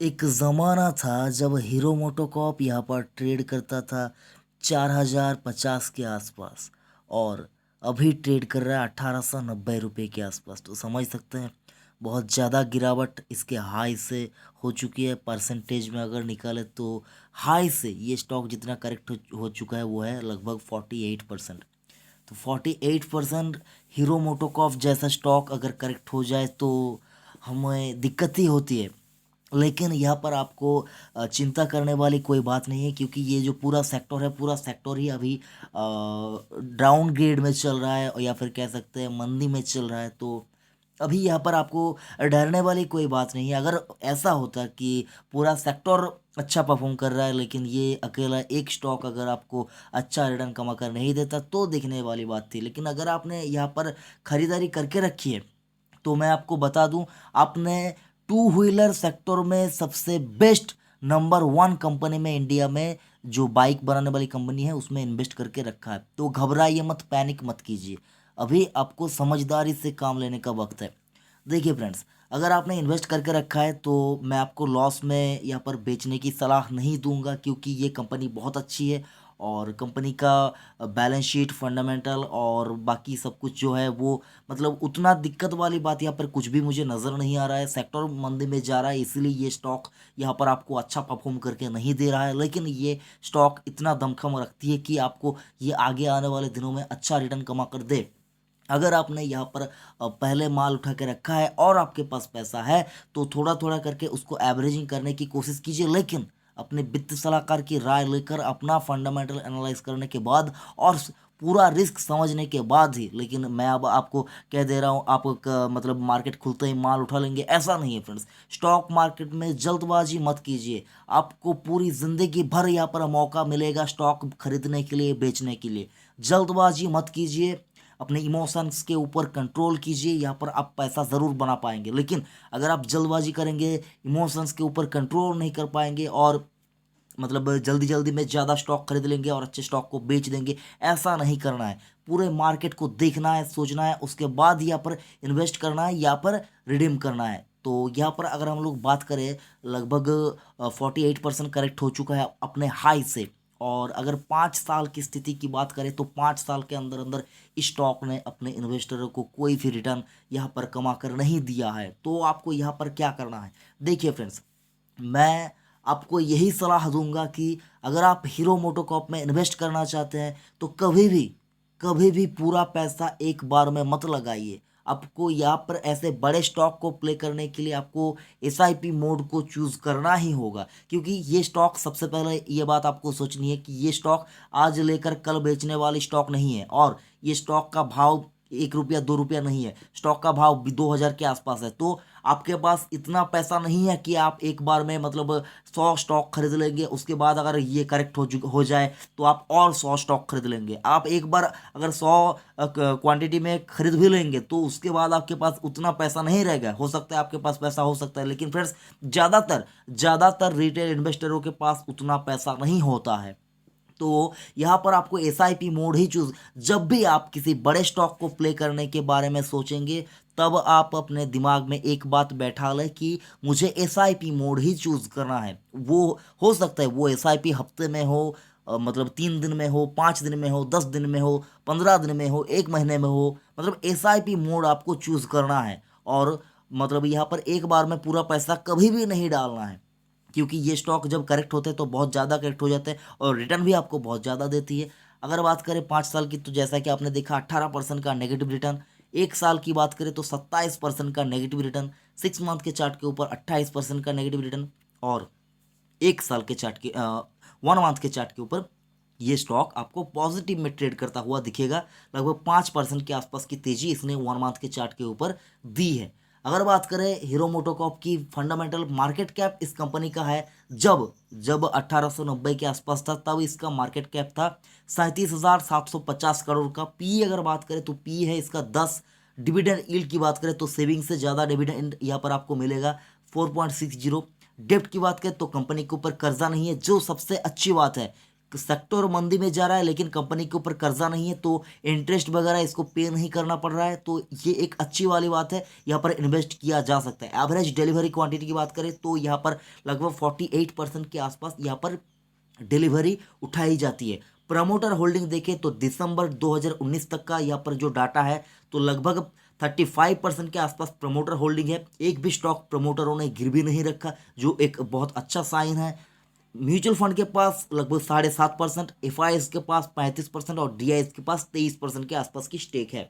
एक ज़माना था जब हीरो मोटोकॉर्प यहाँ पर ट्रेड करता था 4050 के आसपास। और अभी ट्रेड कर रहा है 1890 रुपये के आसपास। तो समझ सकते हैं बहुत ज़्यादा गिरावट इसके हाई से हो चुकी है। परसेंटेज में अगर निकाले तो हाई से ये स्टॉक जितना करेक्ट हो चुका है वो है लगभग 48%। तो 48% हीरो मोटोकॉर्प जैसा स्टॉक अगर करेक्ट हो जाए तो हमें दिक्कत ही होती है। लेकिन यहाँ पर आपको चिंता करने वाली कोई बात नहीं है, क्योंकि ये जो पूरा सेक्टर है, पूरा सेक्टर ही अभी डाउन ग्रेड में चल रहा है, और या फिर कह सकते हैं मंदी में चल रहा है। तो अभी यहाँ पर आपको डरने वाली कोई बात नहीं है। अगर ऐसा होता कि पूरा सेक्टर अच्छा परफॉर्म कर रहा है लेकिन ये अकेला एक स्टॉक अगर आपको अच्छा रिटर्न कमा कर नहीं देता तो देखने वाली बात थी। लेकिन अगर आपने यहाँ पर खरीदारी करके रखी है तो मैं आपको बता दूं, आपने टू व्हीलर सेक्टर में सबसे बेस्ट नंबर वन कंपनी में इंडिया में जो बाइक बनाने वाली कंपनी है उसमें इन्वेस्ट करके रखा है। तो घबराइए मत, पैनिक मत कीजिए। अभी आपको समझदारी से काम लेने का वक्त है। देखिए फ्रेंड्स, अगर आपने इन्वेस्ट करके रखा है तो मैं आपको लॉस में यहाँ पर बेचने की सलाह नहीं दूंगा, क्योंकि ये कंपनी बहुत अच्छी है और कंपनी का बैलेंस शीट, फंडामेंटल और बाकी सब कुछ जो है वो मतलब उतना दिक्कत वाली बात यहाँ पर कुछ भी मुझे नज़र नहीं आ रहा है। सेक्टर मंदी में जा रहा है इसीलिए ये स्टॉक यहाँ पर आपको अच्छा परफॉर्म करके नहीं दे रहा है, लेकिन ये स्टॉक इतना दमखम रखती है कि आपको ये आगे आने वाले दिनों में अच्छा रिटर्न कमा कर दे। अगर आपने यहाँ पर पहले माल उठा के रखा है और आपके पास पैसा है तो थोड़ा थोड़ा करके उसको एवरेजिंग करने की कोशिश कीजिए, लेकिन अपने वित्त सलाहकार की राय लेकर अपना फंडामेंटल एनालाइज करने के बाद और पूरा रिस्क समझने के बाद ही। लेकिन मैं अब आपको कह दे रहा हूँ आप मतलब मार्केट खुलते ही माल उठा लेंगे, ऐसा नहीं है फ्रेंड्स। स्टॉक मार्केट में जल्दबाजी मत कीजिए। आपको पूरी जिंदगी भर यहाँ पर मौका मिलेगा स्टॉक खरीदने के लिए, बेचने के लिए। जल्दबाजी मत कीजिए, अपने इमोशंस के ऊपर कंट्रोल कीजिए, यहाँ पर आप पैसा ज़रूर बना पाएंगे। लेकिन अगर आप जल्दबाजी करेंगे, इमोशंस के ऊपर कंट्रोल नहीं कर पाएंगे और मतलब जल्दी जल्दी में ज़्यादा स्टॉक खरीद लेंगे और अच्छे स्टॉक को बेच देंगे, ऐसा नहीं करना है। पूरे मार्केट को देखना है, सोचना है, उसके बाद यहाँ पर इन्वेस्ट करना है, यहाँ पर रिडीम करना है। तो यहाँ पर अगर हम लोग बात करें, लगभग 48% करेक्ट हो चुका है अपने हाई से। और अगर 5 साल की स्थिति की बात करें तो 5 साल के अंदर अंदर स्टॉक ने अपने इन्वेस्टरों को कोई भी रिटर्न यहाँ पर कमा कर नहीं दिया है। तो आपको यहाँ पर क्या करना है, देखिए फ्रेंड्स, मैं आपको यही सलाह दूंगा कि अगर आप हीरो मोटोकॉर्प में इन्वेस्ट करना चाहते हैं तो कभी भी पूरा पैसा एक बार में मत लगाइए। आपको यहाँ पर ऐसे बड़े स्टॉक को प्ले करने के लिए आपको एसआईपी मोड को चूज करना ही होगा, क्योंकि ये स्टॉक, सबसे पहले ये बात आपको सोचनी है कि ये स्टॉक आज लेकर कल बेचने वाली स्टॉक नहीं है, और ये स्टॉक का भाव 1 रुपया 2 रुपया नहीं है, स्टॉक का भाव भी 2000 के आसपास है। तो आपके पास इतना पैसा नहीं है कि आप एक बार में मतलब 100 स्टॉक खरीद लेंगे, उसके बाद अगर ये करेक्ट हो जाए तो आप और 100 स्टॉक खरीद लेंगे। आप एक बार अगर 100 क्वांटिटी में खरीद भी लेंगे तो उसके बाद आपके पास उतना पैसा नहीं रहेगा। हो सकता है आपके पास पैसा हो सकता है, लेकिन फ्रेंड्स ज़्यादातर रिटेल इन्वेस्टरों के पास उतना पैसा नहीं होता है। तो यहाँ पर आपको एसआईपी मोड ही चूज, जब भी आप किसी बड़े स्टॉक को प्ले करने के बारे में सोचेंगे तब आप अपने दिमाग में एक बात बैठा लें कि मुझे एसआईपी मोड ही चूज करना है। वो हो सकता है वो एसआईपी हफ्ते में हो, मतलब 3 दिन में हो, 5 दिन में हो, 10 दिन में हो, 15 दिन में हो, 1 महीने में हो, मतलब एसआईपी मोड आपको चूज करना है। और मतलब यहाँ पर एक बार में पूरा पैसा कभी भी नहीं डालना है, क्योंकि ये स्टॉक जब करेक्ट होते हैं तो बहुत ज़्यादा करेक्ट हो जाते हैं और रिटर्न भी आपको बहुत ज़्यादा देती है। अगर बात करें 5 साल की तो जैसा कि आपने देखा 18% का नेगेटिव रिटर्न। 1 साल की बात करें तो 27% का नेगेटिव रिटर्न। 6 मंथ के चार्ट के ऊपर 28% का नेगेटिव रिटर्न। और 1 साल के चार्ट के 1 मंथ के चार्ट के ऊपर ये स्टॉक आपको पॉजिटिव में ट्रेड करता हुआ दिखेगा। लगभग 5% के आसपास की तेजी इसने 1 मंथ के चार्ट के ऊपर दी है। अगर बात करें हीरो मोटोकॉर्प की, फंडामेंटल मार्केट कैप इस कंपनी का है, जब जब 1890 के आसपास था तब इसका मार्केट कैप था 37,750 करोड़ का। पी अगर बात करें तो पी है इसका 10। डिविडेंड यील्ड की बात करें तो सेविंग से ज़्यादा डिविडेंड यहाँ पर आपको मिलेगा 4.60। डेप्ट की बात करें तो कंपनी के ऊपर कर्जा नहीं है, जो सबसे अच्छी बात है। सेक्टर मंदी में जा रहा है लेकिन कंपनी के ऊपर कर्जा नहीं है, तो इंटरेस्ट वगैरह इसको पे नहीं करना पड़ रहा है, तो ये एक अच्छी वाली बात है, यहाँ पर इन्वेस्ट किया जा सकता है। एवरेज डिलीवरी क्वांटिटी की बात करें तो यहाँ पर लगभग 48% के आसपास यहाँ पर डिलीवरी उठाई जाती है। प्रमोटर होल्डिंग देखें तो दिसंबर 2019 तक का यहाँ पर जो डाटा है तो लगभग 35% के आसपास प्रमोटर होल्डिंग है। एक भी स्टॉक प्रमोटरों ने गिरवी नहीं रखा, जो एक बहुत अच्छा साइन है। म्यूचुअल फंड के पास लगभग 7.5%, एफआईएस के पास 35% और डीआईएस के पास 23% के आसपास की स्टेक है।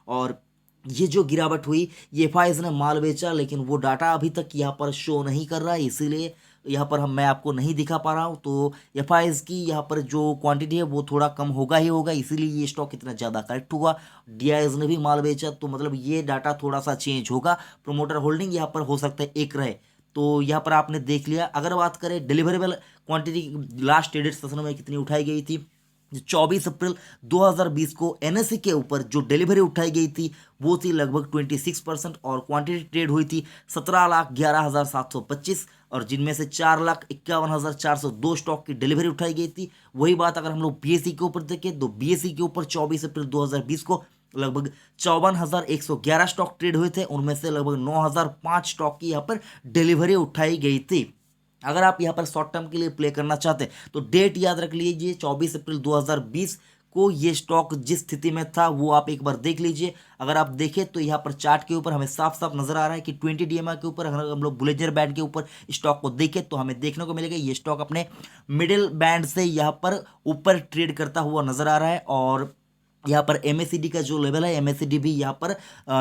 और ये जो गिरावट हुई, ये एफआईएस ने माल बेचा लेकिन वो डाटा अभी तक यहाँ पर शो नहीं कर रहा है, इसीलिए यहाँ पर मैं आपको नहीं दिखा पा रहा हूँ। तो एफआईएस की यहाँ पर जो क्वांटिटी है वो थोड़ा कम होगा ही होगा, इसीलिए ये स्टॉक इतना ज़्यादा करेक्ट हुआ। डीआईएस ने भी माल बेचा, तो मतलब ये डाटा थोड़ा सा चेंज होगा। प्रोमोटर होल्डिंग यहाँ पर हो सकता है एक रहे, तो यहाँ पर आपने देख लिया। अगर बात करें deliverable quantity last traded session में कितनी उठाई गई थी, 24 अप्रैल 2020 को एनएसई के ऊपर जो डिलीवरी उठाई गई थी वो थी लगभग 26% और क्वांटिटी ट्रेड हुई थी 17,11,725 और जिनमें से 4,51,402 स्टॉक की डिलीवरी उठाई गई थी। वही बात अगर हम लोग बीएसई के ऊपर देखें तो बीएसई के ऊपर 24 अप्रैल 2020 को लगभग 54,111 स्टॉक ट्रेड हुए थे, उनमें से लगभग 9,005 स्टॉक की यहाँ पर डिलीवरी उठाई गई थी। अगर आप यहाँ पर शॉर्ट टर्म के लिए प्ले करना चाहते हैं तो डेट याद रख लीजिए, 24 अप्रैल 2020 को ये स्टॉक जिस स्थिति में था वो आप एक बार देख लीजिए। अगर आप देखें तो यहाँ पर चार्ट के ऊपर हमें साफ साफ नजर आ रहा है कि 20 डीएमआई के ऊपर अगर हम लोग बुलिंजर बैंड के ऊपर स्टॉक को देखें तो हमें देखने को मिलेगा ये स्टॉक अपने मिडिल बैंड से यहाँ पर ऊपर ट्रेड करता हुआ नजर आ रहा है। और यहाँ पर एमएसीडी का जो लेवल है, एमएसीडी भी यहाँ पर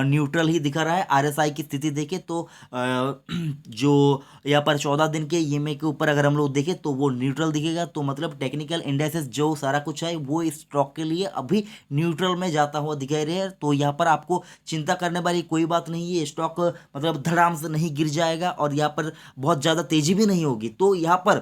न्यूट्रल ही दिखा रहा है। आरएसआई की स्थिति देखें तो जो यहाँ पर 14 दिन के ईएमए के ऊपर अगर हम लोग देखें तो वो न्यूट्रल दिखेगा, तो मतलब टेक्निकल इंडेक्सेस जो सारा कुछ है वो इस स्टॉक के लिए अभी न्यूट्रल में जाता हुआ दिखाई रहा है। तो यहाँ पर आपको चिंता करने वाली कोई बात नहीं है, स्टॉक मतलब धड़ाम से नहीं गिर जाएगा और यहाँ पर बहुत ज़्यादा तेजी भी नहीं होगी। तो यहाँ पर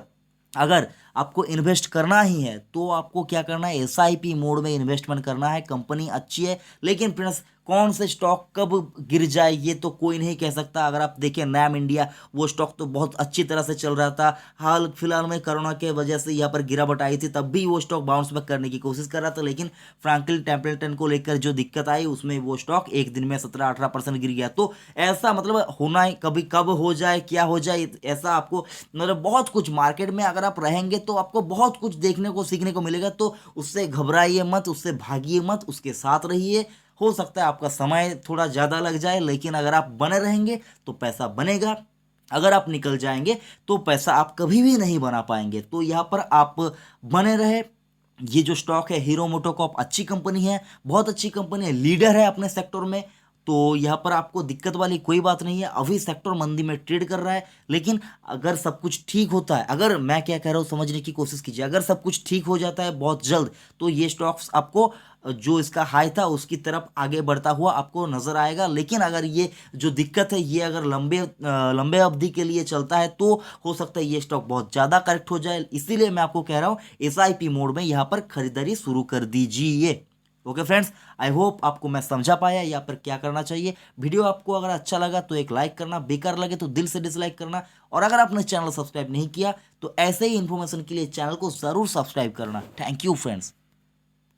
अगर आपको इन्वेस्ट करना ही है तो आपको क्या करना है, एसआईपी मोड में इन्वेस्टमेंट करना है। कंपनी अच्छी है लेकिन फ्रेंड्स कौन से स्टॉक कब गिर जाए ये तो कोई नहीं कह सकता। अगर आप देखें नैम इंडिया, वो स्टॉक तो बहुत अच्छी तरह से चल रहा था, हाल फिलहाल में कोरोना के वजह से यहाँ पर गिरावट आई थी, तब भी वो स्टॉक बाउंस बैक करने की कोशिश कर रहा था, लेकिन फ्रैंकलिन टेम्पलेटन को लेकर जो दिक्कत आई उसमें वो स्टॉक एक दिन में 17-18% गिर गया। तो ऐसा मतलब होना है, कभी कब हो जाए क्या हो जाए ऐसा आपको मतलब बहुत कुछ मार्केट में अगर आप रहेंगे तो आपको बहुत कुछ देखने को सीखने को मिलेगा। तो उससे घबराइए मत, उससे भागिए मत, उसके साथ रहिए। हो सकता है आपका समय थोड़ा ज़्यादा लग जाए लेकिन अगर आप बने रहेंगे तो पैसा बनेगा, अगर आप निकल जाएंगे तो पैसा आप कभी भी नहीं बना पाएंगे। तो यहाँ पर आप बने रहे। ये जो स्टॉक है हीरो मोटोकॉर्प अच्छी कंपनी है, बहुत अच्छी कंपनी है, लीडर है अपने सेक्टर में, तो यहाँ पर आपको दिक्कत वाली कोई बात नहीं है। अभी सेक्टर मंदी में ट्रेड कर रहा है लेकिन अगर सब कुछ ठीक होता है, अगर मैं क्या कह रहा हूँ समझने की कोशिश कीजिए, अगर सब कुछ ठीक हो जाता है बहुत जल्द तो ये स्टॉक्स आपको जो इसका हाई था उसकी तरफ आगे बढ़ता हुआ आपको नजर आएगा। लेकिन अगर ये जो दिक्कत है ये अगर लंबे अवधि के लिए चलता है तो हो सकता है ये स्टॉक बहुत ज़्यादा करेक्ट हो जाए। इसीलिए मैं आपको कह रहा हूँ एसआईपी मोड में यहाँ पर खरीदारी शुरू कर दीजिए। ओके फ्रेंड्स, आई होप आपको मैं समझा पाया यहाँ पर क्या करना चाहिए। वीडियो आपको अगर अच्छा लगा तो एक लाइक करना, बेकार लगे तो दिल से डिसलाइक करना, और अगर आपने चैनल सब्सक्राइब नहीं किया तो ऐसे ही इन्फॉर्मेशन के लिए चैनल को ज़रूर सब्सक्राइब करना। Thank you friends.